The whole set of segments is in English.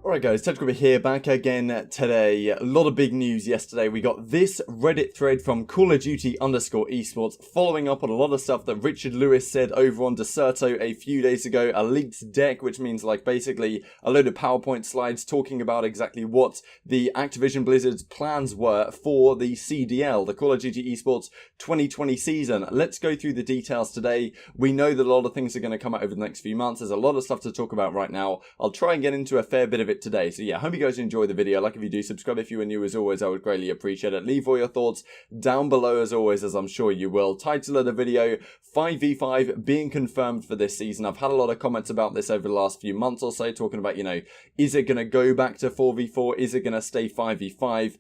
Alright guys, TJHaLy here, back again today. A lot of big news yesterday. We got this Reddit thread from Call of Duty _esports following up on a lot of stuff that Richard Lewis said over on Desserto a few days ago. A leaked deck, which means like basically a load of PowerPoint slides talking about exactly what the Activision Blizzard's plans were for the CDL, the Call of Duty Esports 2020 season. Let's go through the details today. We know that a lot of things are going to come out over the next few months. There's a lot of stuff to talk about right now. I'll try and get into a fair bit of it today. So yeah, hope you guys enjoy the video. Like if you do, subscribe if you are new as always, I would greatly appreciate it. Leave all your thoughts down below as always, as I'm sure you will. Title of the video, 5v5 being confirmed for this season. I've had a lot of comments about this over the last few months or so, talking about, you know, is it going to go back to 4v4? Is it going to stay 5v5?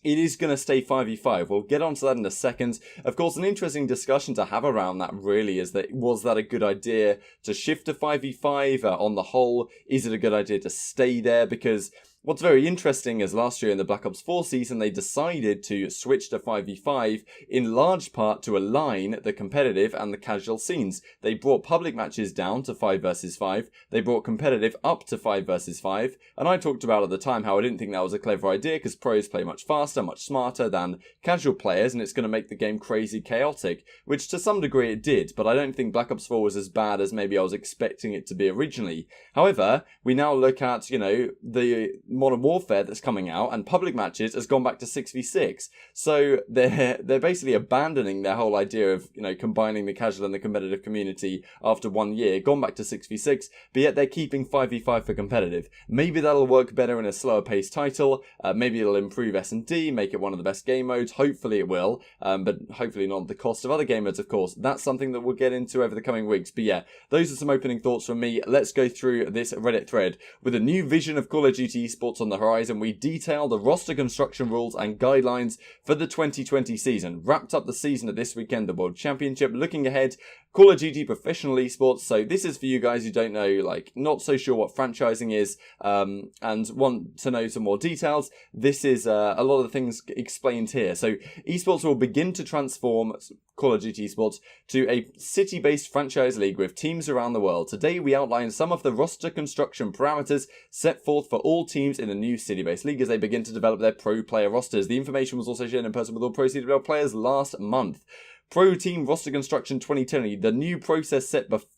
It is going to stay 5v5. We'll get onto that in a second. Of course, an interesting discussion to have around that really is that, was that a good idea to shift to 5v5 on the whole? Is it a good idea to stay there? Because what's very interesting is last year in the Black Ops 4 season, they decided to switch to 5v5 in large part to align the competitive and the casual scenes. They brought public matches down to 5 versus 5. They brought competitive up to 5 versus 5. And I talked about at the time how I didn't think that was a clever idea because pros play much faster, much smarter than casual players, and it's going to make the game crazy chaotic, which to some degree it did, but I don't think Black Ops 4 was as bad as maybe I was expecting it to be originally. However, we now look at, you know, the Modern Warfare that's coming out, and public matches has gone back to 6v6. So they're basically abandoning their whole idea of, you know, combining the casual and the competitive community after 1 year, gone back to 6v6, but yet they're keeping 5v5 for competitive. Maybe that'll work better in a slower paced title, maybe it'll improve S&D, make it one of the best game modes, hopefully it will, but hopefully not at the cost of other game modes, of course. That's something that we'll get into over the coming weeks. But yeah, those are some opening thoughts from me. Let's go through this Reddit thread. With a new vision of Call of Duty Esports on the horizon, we detail the roster construction rules and guidelines for the 2020 season. Wrapped up the season at this weekend, the World Championship. Looking ahead, Call of Duty Professional Esports. So this is for you guys who don't know, like, not so sure what franchising is, and want to know some more details. This is a lot of the things explained here. So esports will begin to transform Call of Duty Esports to a city-based franchise league with teams around the world. Today we outline some of the roster construction parameters set forth for all teams in the new city-based league as they begin to develop their pro player rosters. The information was also shared in person with all pro CWL players last month. Pro Team Roster Construction 2020, the new process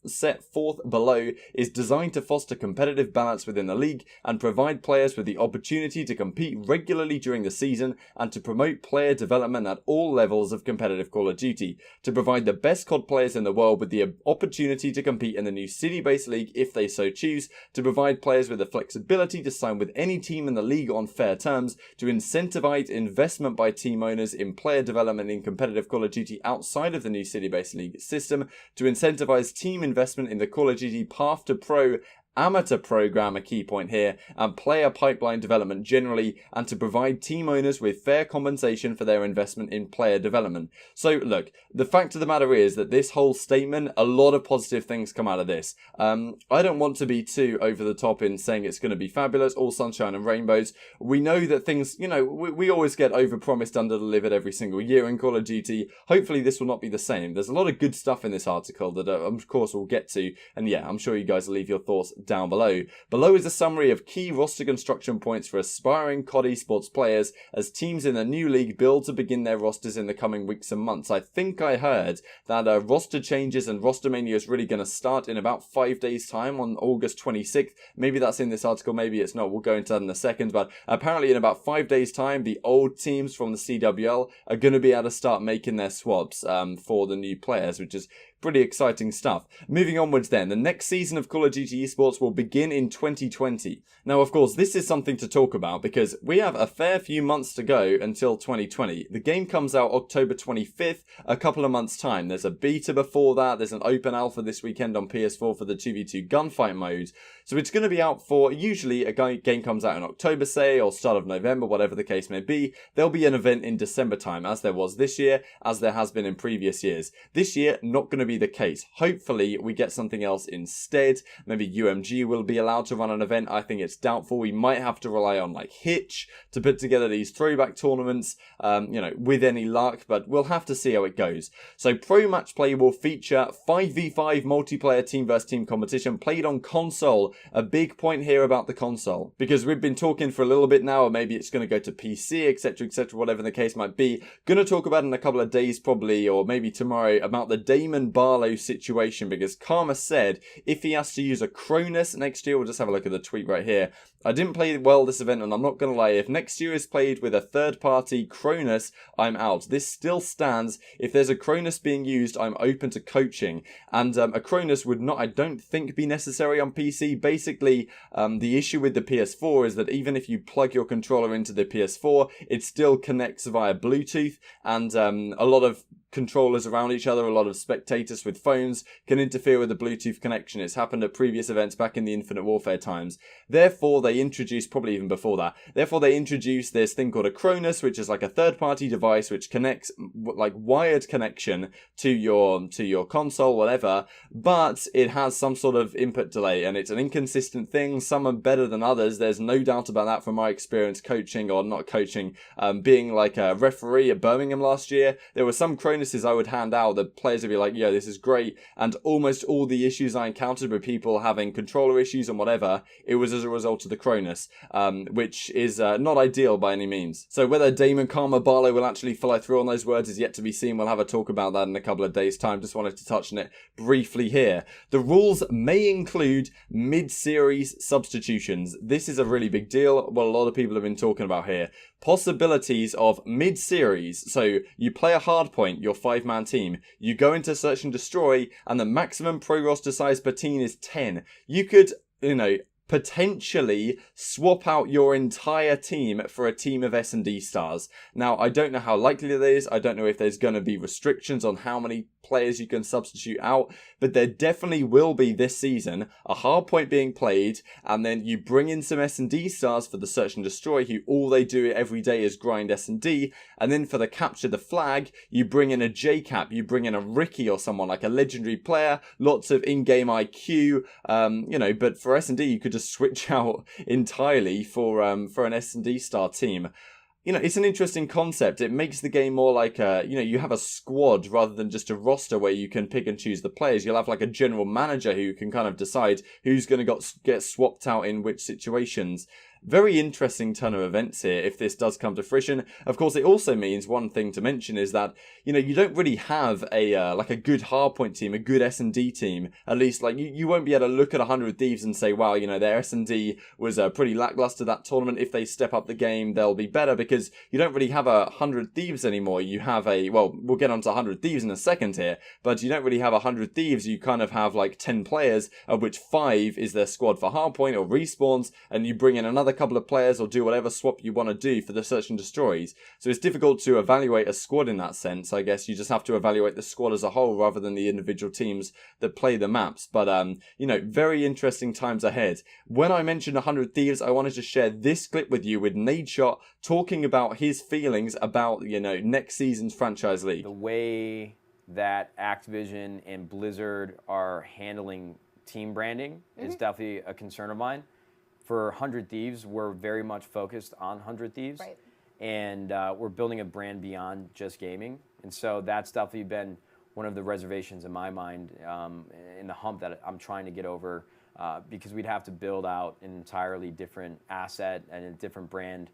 set forth below is designed to foster competitive balance within the league and provide players with the opportunity to compete regularly during the season and to promote player development at all levels of competitive Call of Duty, to provide the best COD players in the world with the opportunity to compete in the new city-based league if they so choose, to provide players with the flexibility to sign with any team in the league on fair terms, to incentivize investment by team owners in player development in competitive Call of Duty outside of the new city-based league system, to incentivize team investment in the Call of Duty Path to Pro amateur program, a key point here, and player pipeline development generally, and to provide team owners with fair compensation for their investment in player development. So look, the fact of the matter is that this whole statement, a lot of positive things come out of this. I don't want to be too over the top in saying it's going to be fabulous, all sunshine and rainbows. We know that things, you know, we always get over-promised, under-delivered every single year in Call of Duty. Hopefully this will not be the same. There's a lot of good stuff in this article that of course we'll get to, and yeah, I'm sure you guys will leave your thoughts down below. Below is a summary of key roster construction points for aspiring COD esports players as teams in the new league build to begin their rosters in the coming weeks and months. I think I heard that roster changes and roster mania is really going to start in about 5 days time on August 26th. Maybe that's in this article, maybe it's not. We'll go into that in a second, but apparently in about 5 days time, the old teams from the CWL are going to be able to start making their swaps for the new players, which is pretty exciting stuff. Moving onwards then, the next season of Call of Duty Esports will begin in 2020. Now, of course, this is something to talk about because we have a fair few months to go until 2020. The game comes out October 25th, a couple of months' time. There's a beta before that. There's an open alpha this weekend on PS4 for the 2v2 gunfight mode. So it's going to be out for, usually a game comes out in October, say, or start of November, whatever the case may be. There'll be an event in December time, as there was this year, as there has been in previous years. This year, not going to be be the case. Hopefully we get something else instead. Maybe UMG will be allowed to run an event. I think it's doubtful. We might have to rely on like Hitch to put together these throwback tournaments, with any luck, but we'll have to see how it goes. So Pro Match Play will feature 5v5 multiplayer team versus team competition played on console. A big point here about the console, because we've been talking for a little bit now, or maybe it's going to go to PC, etc, etc, whatever the case might be. Going to talk about in a couple of days probably, or maybe tomorrow, about the Damon Barlow situation, because Karma said if he has to use a Cronus next year, we'll just have a look at the tweet right here. I didn't play well this event, and I'm not going to lie, if next year is played with a third-party Cronus, I'm out. This still stands. If there's a Cronus being used, I'm open to coaching. And a Cronus would not, I don't think, be necessary on PC. Basically, the issue with the PS4 is that even if you plug your controller into the PS4, it still connects via Bluetooth, and a lot of controllers around each other, a lot of spectators with phones can interfere with the Bluetooth connection. It's happened at previous events back in the Infinite Warfare times. Therefore, they introduced, probably even before that, therefore they introduced this thing called a Cronus, which is like a third-party device which connects, like wired connection to your console, whatever, but it has some sort of input delay, and it's an inconsistent thing. Some are better than others. There's no doubt about that from my experience coaching, or not coaching, being like a referee at Birmingham last year. There were some Cronus I would hand out, the players would be like, yo, this is great, and almost all the issues I encountered with people having controller issues and whatever, it was as a result of the Cronus, which is not ideal by any means. So whether Damon Karma Barlow will actually follow through on those words is yet to be seen. We'll have a talk about that in a couple of days' time. Just wanted to touch on it briefly here. The rules may include mid-series substitutions. This is a really big deal, what a lot of people have been talking about here. Possibilities of mid-series. So you play a hardpoint, your 5-man team. You go into search and destroy, and the maximum pro roster size per team is 10. You could, potentially swap out your entire team for a team of S&D stars. Now, I don't know how likely that is. I don't know if there's going to be restrictions on how many players you can substitute out, but there definitely will be this season a hard point being played, and then you bring in some S&D stars for the search and destroy, who all they do every day is grind S&D, and then for the capture the flag, you bring in a J-Cap, you bring in a Ricky or someone like a legendary player, lots of in-game IQ, but for S&D you could just switch out entirely for an S&D star team. It's an interesting concept. It makes the game more like you have a squad rather than just a roster where you can pick and choose the players. You'll have like a general manager who can kind of decide who's going to get swapped out in which situations. Very interesting ton of events here if this does come to fruition. Of course, it also means one thing to mention is that, you don't really have a good hardpoint team, a good S&D team. At least, you won't be able to look at 100 Thieves and say, wow, their S&D was pretty lackluster that tournament. If they step up the game, they'll be better, because you don't really have 100 Thieves anymore. You have we'll get onto 100 Thieves in a second here, but you don't really have 100 Thieves. You kind of have 10 players, of which 5 is their squad for hardpoint or respawns, and you bring in another couple of players or do whatever swap you want to do for the search and destroys. So it's difficult to evaluate a squad in that sense. I guess you just have to evaluate the squad as a whole rather than the individual teams that play the maps. But very interesting times ahead. When I mentioned 100 Thieves, I wanted to share this clip with you with Nadeshot talking about his feelings about next season's franchise league. The way that Activision and Blizzard are handling team branding is definitely a concern of mine. For 100 Thieves, we're very much focused on 100 Thieves. Right. And we're building a brand beyond just gaming. And so that's definitely been one of the reservations in my mind, in the hump that I'm trying to get over, because we'd have to build out an entirely different asset and a different brand.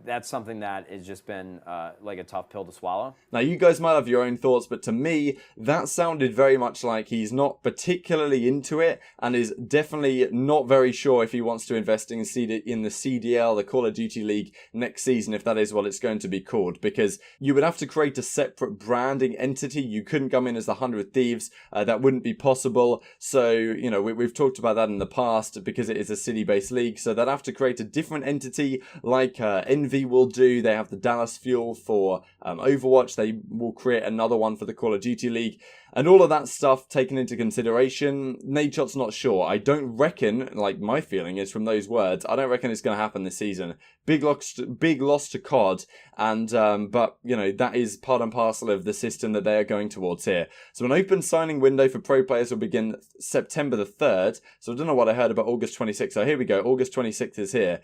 That's something that has just been like a tough pill to swallow. Now, you guys might have your own thoughts, but to me, that sounded very much like he's not particularly into it and is definitely not very sure if he wants to invest in the CDL, the Call of Duty League, next season, if that is what it's going to be called, because you would have to create a separate branding entity. You couldn't come in as the 100 Thieves. That wouldn't be possible. So, we've talked about that in the past because it is a city-based league. So they'd have to create a different entity like NV Gen.V will do. They have the Dallas Fuel for Overwatch. They will create another one for the Call of Duty League. And all of that stuff taken into consideration, Nadeshot's not sure. I don't reckon, like my feeling is from those words, I don't reckon it's going to happen this season. Big loss to COD, and but you know that is part and parcel of the system that they are going towards here. So an open signing window for pro players will begin September the 3rd. So I don't know what I heard about August 26th. So here we go. August 26th is here.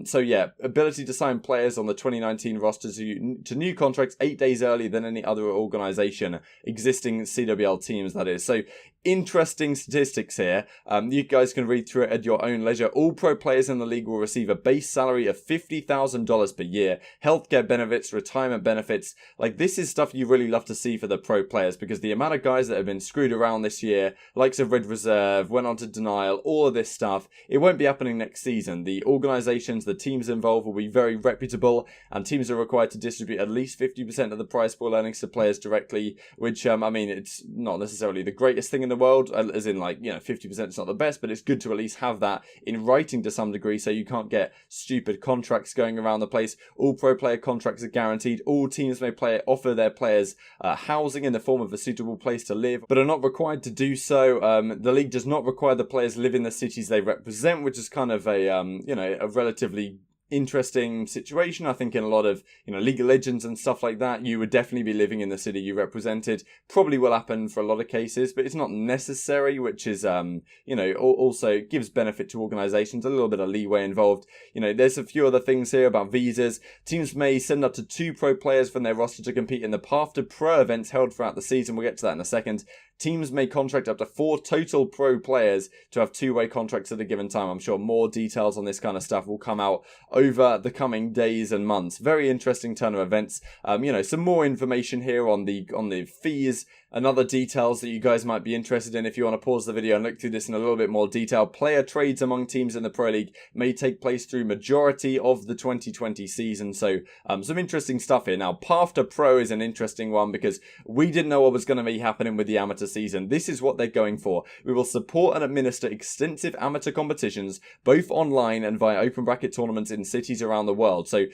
So yeah, ability to sign players on the 2019 roster to new contracts 8 days earlier than any other organisation existing CWL teams, that is. So interesting statistics here. You guys can read through it at your own leisure. All pro players in the league will receive a base salary of $50,000 per year, healthcare benefits, retirement benefits. Like, this is stuff you really love to see for the pro players, because the amount of guys that have been screwed around this year, likes of Red Reserve, went on to denial, all of this stuff, it won't be happening next season. The organizations, the teams involved will be very reputable, and teams are required to distribute at least 50% of the prize pool earnings to players directly, which, I mean, it's not necessarily the greatest thing in the world, as in, like, you know, 50% is not the best, but it's good to at least have that in writing to some degree, so you can't get stupid contracts going around the place. All pro player contracts are guaranteed. All teams may offer their players housing in the form of a suitable place to live, but are not required to do so. The league does not require the players live in the cities they represent, which is kind of a a relatively interesting situation. I think in a lot of, League of Legends and stuff like that, you would definitely be living in the city you represented. Probably will happen for a lot of cases, but it's not necessary, which is, also gives benefit to organizations, a little bit of leeway involved. There's a few other things here about visas. Teams may send up to 2 pro players from their roster to compete in the Path to Pro events held throughout the season. We'll get to that in a second. Teams may contract up to 4 total pro players to have 2-way contracts at a given time. I'm sure more details on this kind of stuff will come out over the coming days and months. Very interesting turn of events. Some more information here on the fees and other details that you guys might be interested in. If you want to pause the video and look through this in a little bit more detail, player trades among teams in the Pro League may take place through majority of the 2020 season. So some interesting stuff here. Now, Path to Pro is an interesting one because we didn't know what was going to be happening with the amateur season. This is what they're going for. We will support and administer extensive amateur competitions, both online and via open bracket tournaments in cities around the world. So,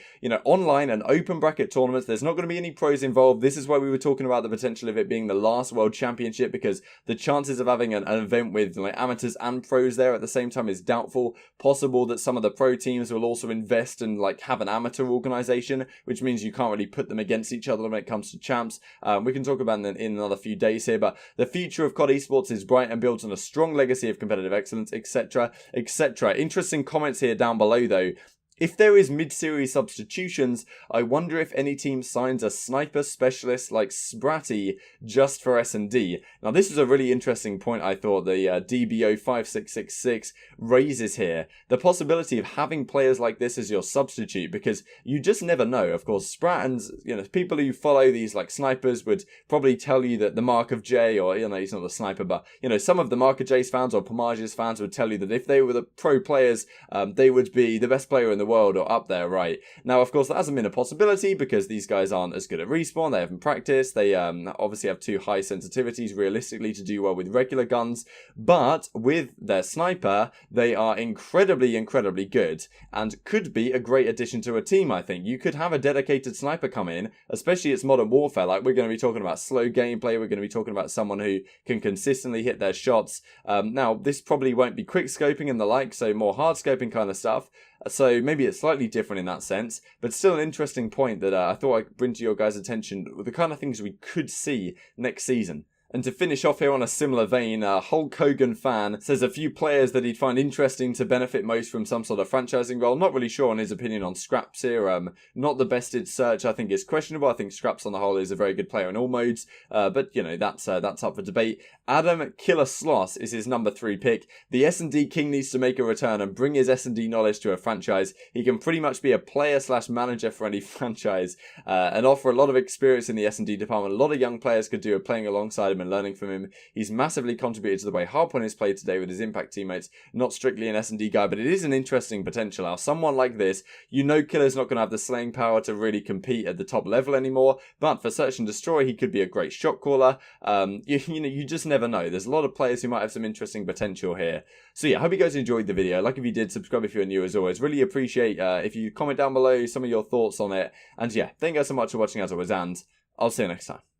online and open bracket tournaments, there's not going to be any pros involved. This is why we were talking about the potential of it being the last World Championship, because the chances of having an event with amateurs and pros there at the same time is doubtful. Possible that some of the pro teams will also invest and have an amateur organization, which means you can't really put them against each other when it comes to champs. We can talk about it in another few days here, but the future of COD esports is bright and builds on a strong legacy of competitive excellence, etc., etc. Interesting comments here down below though. If there is mid-series substitutions, I wonder if any team signs a sniper specialist like Spratty just for S&D. Now, this is a really interesting point I thought the DBO5666 raises here. The possibility of having players like this as your substitute, because you just never know. Of course, Sprattons, people who follow these snipers would probably tell you that the Mark of J, or, he's not a sniper, but, some of the Mark of J's fans or Pomage's fans would tell you that if they were the pro players, they would be the best player in the world or up there, right? Now, of course, that hasn't been a possibility because these guys aren't as good at respawn. They haven't practiced. They obviously have too high sensitivities realistically to do well with regular guns, but with their sniper, they are incredibly, incredibly good and could be a great addition to a team, I think. You could have a dedicated sniper come in, especially it's Modern Warfare. Like, we're going to be talking about slow gameplay. We're going to be talking about someone who can consistently hit their shots. Now, this probably won't be quick scoping and the like, so more hard scoping kind of stuff. So maybe it's slightly different in that sense, but still an interesting point that I thought I'd bring to your guys' attention, the kind of things we could see next season. And to finish off here on a similar vein, Hulk Hogan fan says a few players that he'd find interesting to benefit most from some sort of franchising role. Not really sure on his opinion on Scraps here. Not the bested search. I think is questionable. I think Scraps on the whole is a very good player in all modes. But that's up for debate. Adam Killer Sloss is his number 3 pick. The S&D King needs to make a return and bring his S&D knowledge to a franchise. He can pretty much be a player/manager for any franchise and offer a lot of experience in the S&D department. A lot of young players could do it playing alongside him and learning from him. He's massively contributed to the way Harpoon is played today with his impact teammates. Not strictly an S&D guy, but it is an interesting potential. Now, someone like this, Killer's not going to have the slaying power to really compete at the top level anymore, but for Search and Destroy, he could be a great shot caller. You just never know. There's a lot of players who might have some interesting potential here. So yeah, I hope you guys enjoyed the video. Like if you did, subscribe if you're new as always. Really appreciate if you comment down below some of your thoughts on it. And yeah, thank you guys so much for watching as always, and I'll see you next time.